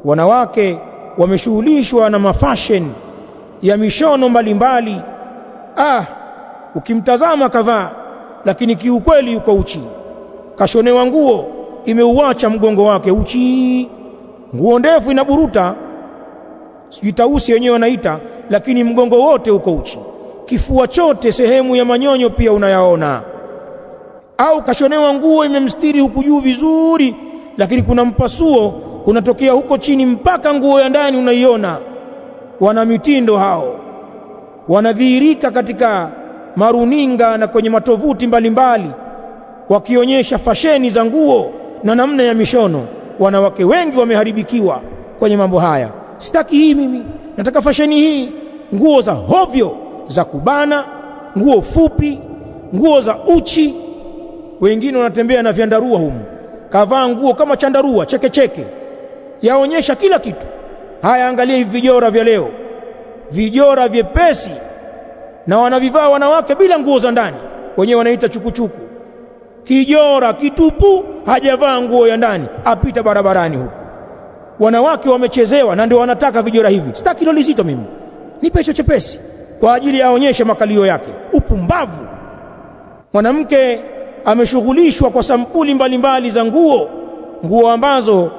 Wanawake wameshughulishwa na mafashion ya mishono mbalimbali. Ukimtazama kadhaa, lakini kiukweli yuko uchi. Kashonewa nguo imeuacha mgongo wake uchi, nguo ndefu inaburuta, sijui tausi wenyewe wanaita, lakini mgongo wote uko uchi, kifua chote, sehemu ya manyonyo pia unayaona. Au kashonewa nguo imemstiri huku juu vizuri, lakini kuna mpasuo unatokea huko chini mpaka nguo ya ndani unaiona. Wana mitindo hao, wanadhihirika katika maruninga na kwenye matovuti mbalimbali, wakionyesha fasheni za nguo na namna ya mishono. Wanawake wengi wameharibikiwa kwenye mambo haya. Sitaki hii mimi, nataka fasheni hii. Nguo za hovyo za kubana, nguo fupi, nguo za uchi. Wengine wanatembea na vyandarua humu, kavaa nguo kama chandarua chekecheke, yaonyesha kila kitu. Haya, angalia hivi vijora vya leo, vijora vyepesi, na wanavivaa wanawake bila nguo za ndani, wenyewe wanaita chukuchuku. Kijora kitupu, hajavaa nguo ya ndani, apita barabarani huku. Wanawake wamechezewa, na ndio wanataka vijora hivi. Sitaki hilo lizito mimi, nipe hicho chepesi kwa ajili ya aonyeshe makalio yake. Upumbavu. Mwanamke ameshughulishwa kwa sampuli mbalimbali za nguo ambazo